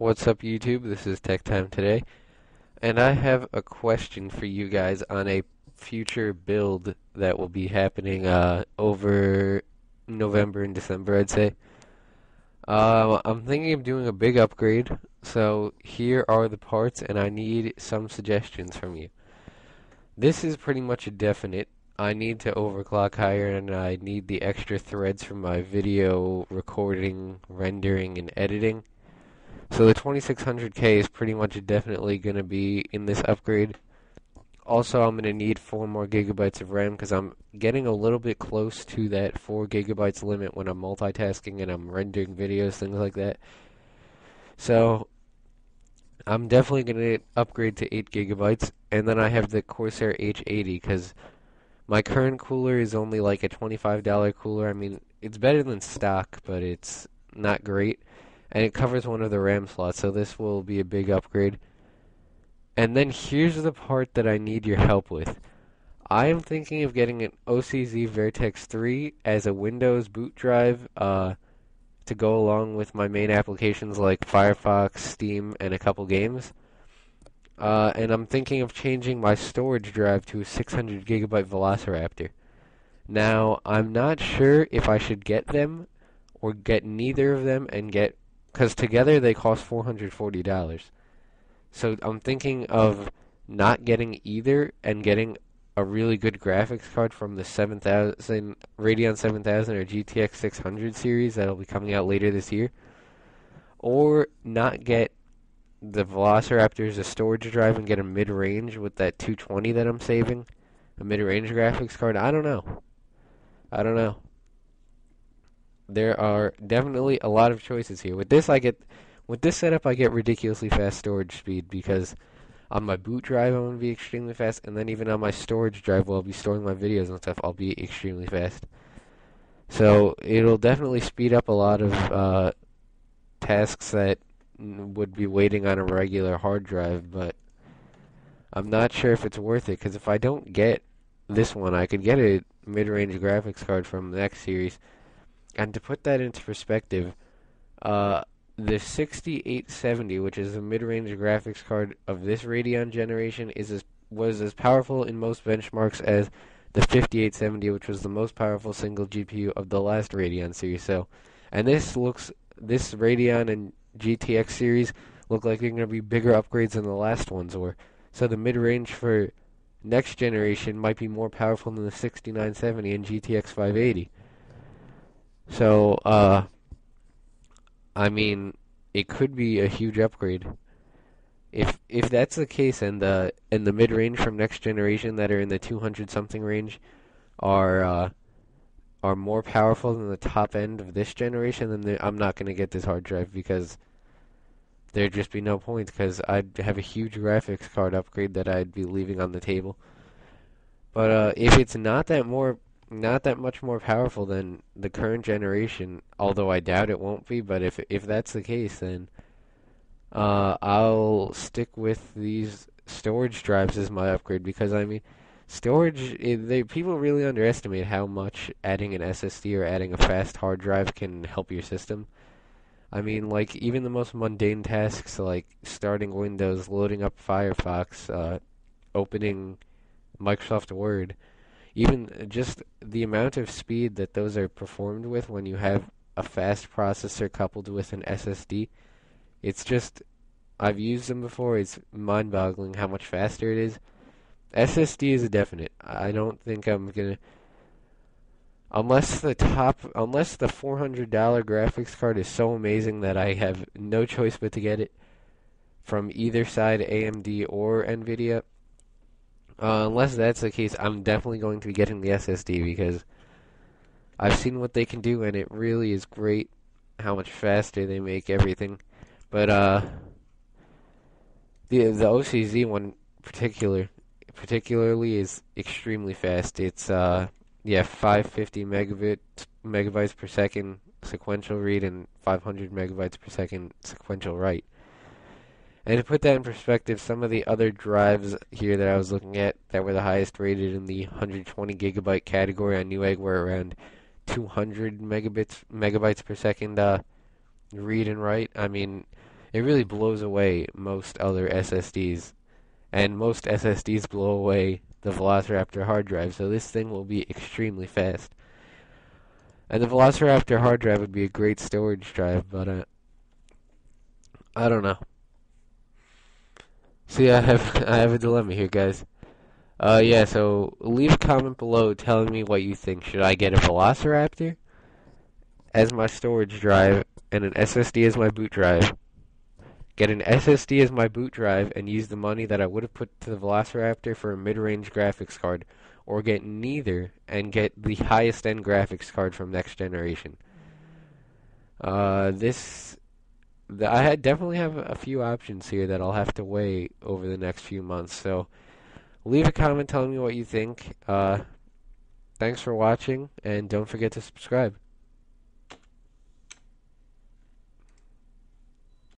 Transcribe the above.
What's up, YouTube? This is Tech Time Today, and I have a question for you guys on a future build that will be happening over November and December, I'd say. I'm thinking of doing a big upgrade, so here are the parts, and I need some suggestions from you. This is pretty much a definite. I need to overclock higher, and I need the extra threads for my video recording, rendering, and editing. So the 2600K is pretty much definitely going to be in this upgrade. Also, I'm going to need 4 more gigabytes of RAM because I'm getting a little bit close to that 4 gigabytes limit when I'm multitasking and I'm rendering videos, things like that. So I'm definitely going to upgrade to 8 gigabytes. And then I have the Corsair H80 because my current cooler is only like a $25 cooler. I mean, it's better than stock, but it's not great. And it covers one of the RAM slots, so this will be a big upgrade. And then here's the part that I need your help with. I am thinking of getting an OCZ Vertex 3 as a Windows boot drive to go along with my main applications like Firefox, Steam, and a couple games. And I'm thinking of changing my storage drive to a 600 gigabyte Velociraptor. Now, I'm not sure if I should get them or get neither of them and get, because together they cost $440. So I'm thinking of not getting either and getting a really good graphics card from the 7000 Radeon 7000 or GTX 600 series that'll be coming out later this year, or not get the Velociraptor as a storage drive and get a mid-range with that 220 that I'm saving, a mid-range graphics card. I don't know. There are definitely a lot of choices here. With this setup I get ridiculously fast storage speed because on my boot drive I'm going to be extremely fast, and then even on my storage drive where I'll be storing my videos and stuff, I'll be extremely fast. So it'll definitely speed up a lot of tasks that would be waiting on a regular hard drive, but I'm not sure if it's worth it, because if I don't get this one, I could get a mid-range graphics card from the X series. And to put that into perspective, the 6870, which is a mid-range graphics card of this Radeon generation, was as powerful in most benchmarks as the 5870, which was the most powerful single GPU of the last Radeon series. So, and this Radeon and GTX series look like they're going to be bigger upgrades than the last ones were. So the mid-range for next generation might be more powerful than the 6970 and GTX 580. So, I mean, it could be a huge upgrade. If that's the case, and the mid-range from next generation that are in the 200 something range are more powerful than the top end of this generation, then I'm not going to get this hard drive because there'd just be no point, because I'd have a huge graphics card upgrade that I'd be leaving on the table. But if it's not that much more powerful than the current generation, although I doubt it won't be, but if that's the case, then I'll stick with these storage drives as my upgrade, because I mean, people really underestimate how much adding an SSD or adding a fast hard drive can help your system. I mean, like, even the most mundane tasks like starting Windows, loading up Firefox, opening Microsoft Word, even just the amount of speed that those are performed with when you have a fast processor coupled with an SSD, it's just, I've used them before, it's mind-boggling how much faster it is. SSD is a definite. I don't think I'm gonna, unless the $400 graphics card is so amazing that I have no choice but to get it from either side, AMD or Nvidia. Unless that's the case, I'm definitely going to be getting the SSD because I've seen what they can do, and it really is great how much faster they make everything. But the OCZ one particularly is extremely fast. It's 550 megabytes per second sequential read and 500 megabytes per second sequential write. And to put that in perspective, some of the other drives here that I was looking at that were the highest rated in the 120 gigabyte category on Newegg were around 200 megabytes per second read and write. I mean, it really blows away most other SSDs, and most SSDs blow away the Velociraptor hard drive, so this thing will be extremely fast. And the Velociraptor hard drive would be a great storage drive, but I don't know. See, I have a dilemma here, guys. Yeah, so leave a comment below telling me what you think. Should I get a Velociraptor as my storage drive and an SSD as my boot drive? Get an SSD as my boot drive and use the money that I would have put to the Velociraptor for a mid-range graphics card, or get neither and get the highest end graphics card from next generation. I definitely have a few options here that I'll have to weigh over the next few months. So leave a comment telling me what you think. Thanks for watching, and don't forget to subscribe.